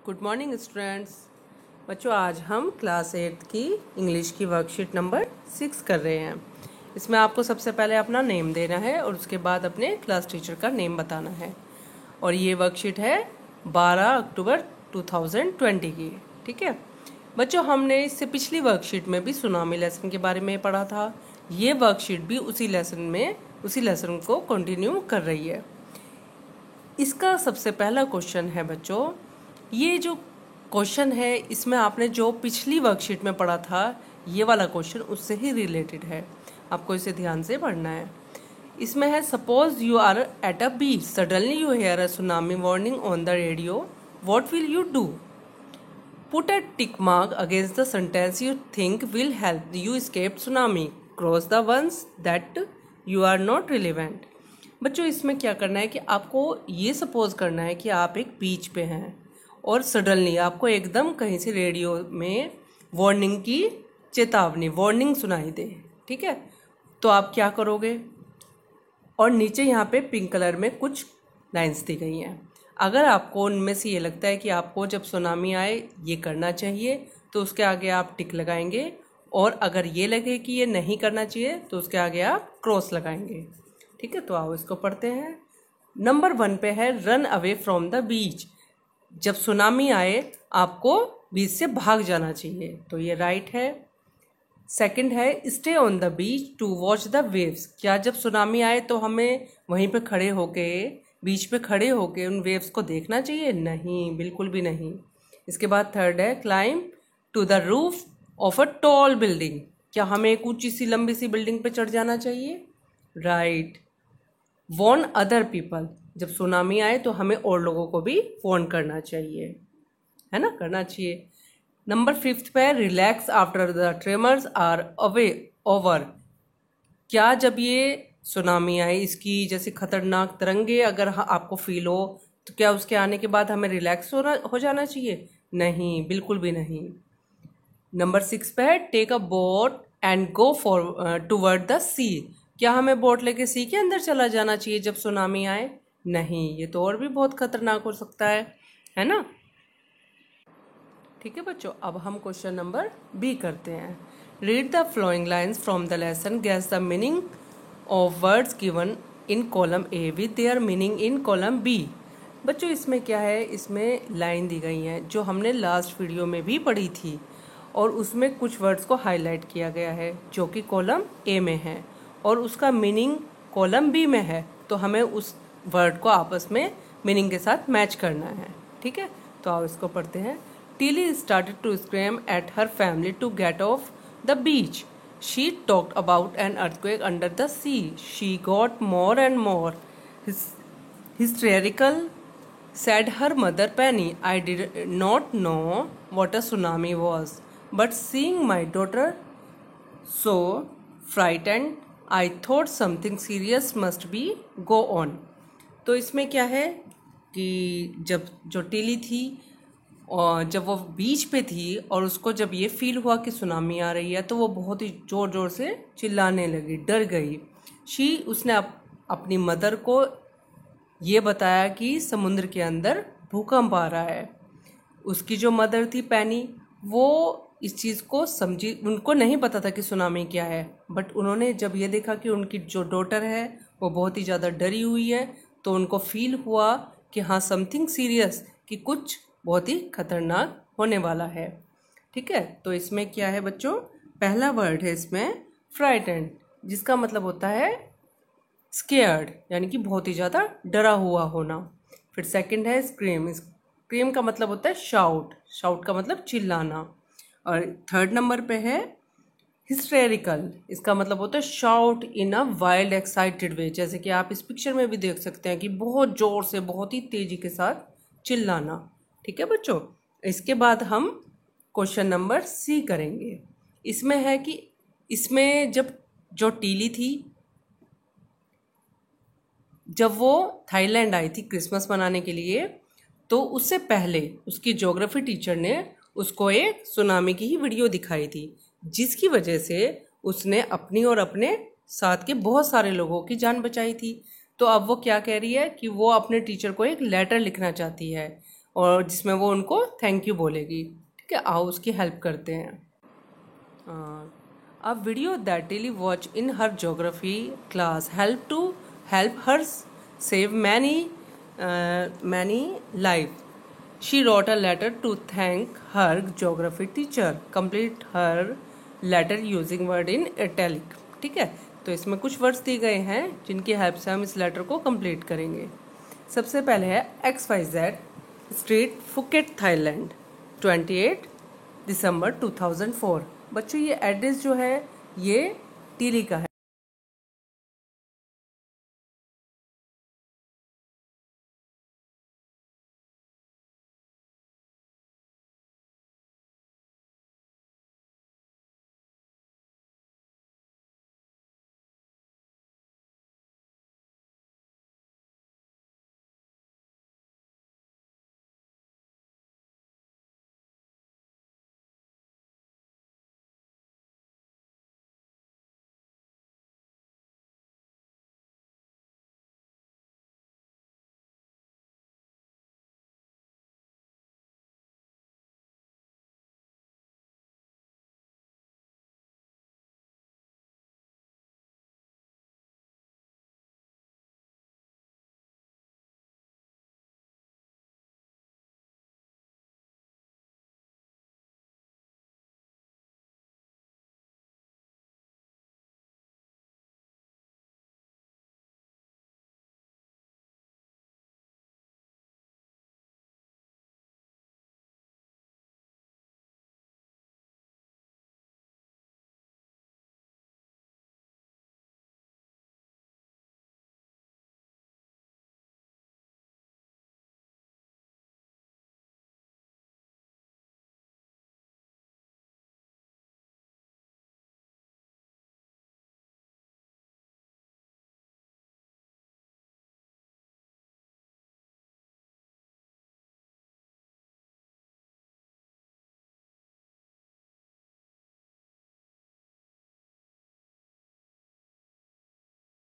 Good morning students. बच्चों, आज हम क्लास 8 की इंग्लिश की वर्कशीट नंबर 6 कर रहे हैं। इसमें आपको सबसे पहले अपना नेम देना है और उसके बाद अपने क्लास टीचर का नेम बताना है। और ये वर्कशीट है 12 अक्टूबर 2020 की। ठीक है बच्चों, हमने इससे पिछली वर्कशीट में भी सुनामी लेसन के बारे में पढ़ा था। ये वर्कशीट भी उसी लेसन को कंटिन्यू कर रही है। इसका सबसे पहला क्वेश्चन है बच्चों, ये जो क्वेश्चन है इसमें आपने जो पिछली वर्कशीट में पढ़ा था ये वाला क्वेश्चन उससे ही रिलेटेड है। आपको इसे ध्यान से पढ़ना है। इसमें है, suppose you are at a beach, suddenly you hear a tsunami warning on the radio, what will you do? Put a tick mark against the sentence you think will help you escape tsunami, cross the ones that you are not relevant. बच्चों, इसमें क्या करना है कि आपको ये suppose करना है कि आप एक बीच पे हैं और सडनली आपको एकदम कहीं से रेडियो में वार्निंग की वार्निंग सुनाई दे। ठीक है, तो आप क्या करोगे? और नीचे यहाँ पे पिंक कलर में कुछ लाइंस दी गई हैं। अगर आपको उनमें से ये लगता है कि आपको जब सुनामी आए ये करना चाहिए तो उसके आगे आप टिक लगाएंगे, और अगर ये लगे कि ये नहीं करना चाहिए तो उसके आगे आप क्रॉस लगाएंगे। ठीक है, तो आओ इसको पढ़ते हैं। नंबर 1 पे है, run away from the beach. जब सुनामी आए आपको बीच से भाग जाना चाहिए, तो ये राइट है। सेकंड है, stay on the beach to watch the waves. क्या जब सुनामी आए तो हमें वहीं पे खड़े होके, बीच पे खड़े होके उन वेव्स को देखना चाहिए? नहीं, बिल्कुल भी नहीं। इसके बाद थर्ड है, climb to the roof of a tall building. क्या हमें एक ऊंची सी लंबी सी बिल्डिंग पे चढ़ जाना चाहिए? राइट। Warn other people. जब सुनामी आए तो हमें और लोगों को भी वॉर्न करना चाहिए, है ना, करना चाहिए। नंबर 5 पे, relax after the tremors are away over. क्या जब ये सुनामी आए, इसकी जैसे खतरनाक तरंगे अगर आपको फील हो तो क्या उसके आने के बाद हमें रिलैक्स हो जाना चाहिए? नहीं, बिल्कुल भी नहीं। नंबर 6 पे है, take a boat and go for toward the sea. क्या हमें बोट लेके सी के अंदर चला जाना चाहिए जब सुनामी आए? नहीं, ये तो और भी बहुत खतरनाक हो सकता है ना। ठीक है बच्चों, अब हम क्वेश्चन नंबर बी करते हैं। Read the flowing lines from the lesson, guess the meaning of words given in column A with their meaning in column B. बच्चों, इसमें क्या है, इसमें लाइन दी गई हैं जो हमने लास्ट वीडियो में भी पढ़ी थी, और उसमें कुछ वर्ड्स को हाईलाइट किया गया है जो कि कॉलम ए में है और उसका मीनिंग कॉलम बी में है। तो हमें उस वर्ड को आपस में मीनिंग के साथ मैच करना है। ठीक है, तो आओ इसको पढ़ते हैं। Tilly started to scream at her family to get off the beach. She talked about an earthquake under the sea. She got more and more hysterical, said her mother Penny. I did not know what a tsunami was, but seeing my daughter so frightened, I thought something serious must be go on. तो इसमें क्या है कि जब जो Tilly थी और जब वो बीच पे थी और उसको जब ये फील हुआ कि सुनामी आ रही है तो वो बहुत ही ज़ोर ज़ोर से चिल्लाने लगी, डर गई। उसने अपनी मदर को ये बताया कि समुद्र के अंदर भूकंप आ रहा है। उसकी जो मदर थी पैनी, वो इस चीज़ को समझी, उनको नहीं पता था कि सुनामी क्या है, बट उन्होंने जब ये देखा कि उनकी जो डॉटर है वो बहुत ही ज़्यादा डरी हुई है तो उनको फील हुआ कि हाँ, समथिंग सीरियस, कि कुछ बहुत ही खतरनाक होने वाला है। ठीक है, तो इसमें क्या है बच्चों, पहला वर्ड है इसमें फ्राइटेंड, जिसका मतलब होता है स्केयर्ड, यानी कि बहुत ही ज़्यादा डरा हुआ होना। फिर सेकंड है स्क्रीम। स्क्रीम का मतलब होता है शाउट, शाउट का मतलब चिल्लाना। और थर्ड नंबर पे है हिस्टेरिकल। इसका मतलब होता है शाउट इन अ वाइल्ड एक्साइटेड वे, जैसे कि आप इस पिक्चर में भी देख सकते हैं कि बहुत ज़ोर से, बहुत ही तेज़ी के साथ चिल्लाना। ठीक है बच्चों, इसके बाद हम क्वेश्चन नंबर सी करेंगे। इसमें है कि इसमें जब जो टीली थी, जब वो थाईलैंड आई थी क्रिसमस मनाने के लिए, तो उससे पहले उसकी ज्योग्राफी टीचर ने उसको एक सुनामी की ही वीडियो दिखाई थी, जिसकी वजह से उसने अपनी और अपने साथ के बहुत सारे लोगों की जान बचाई थी। तो अब वो क्या कह रही है कि वो अपने टीचर को एक लेटर लिखना चाहती है। और जिसमें वो उनको थैंक यू बोलेगी। ठीक है, आओ उसकी हेल्प करते हैं। A video that Tilly watched in her geography class help her save many lives. She wrote a letter to thank her geography teacher. Complete her letter using word in italic. ठीक है, तो इसमें कुछ words दिए गए हैं जिनकी help से हम इस लेटर को कंप्लीट करेंगे। सबसे पहले है XYZ स्ट्रीट, फुकेट, थाईलैंड, 28 दिसंबर 2004। बच्चों ये एड्रेस जो है ये टीली का है।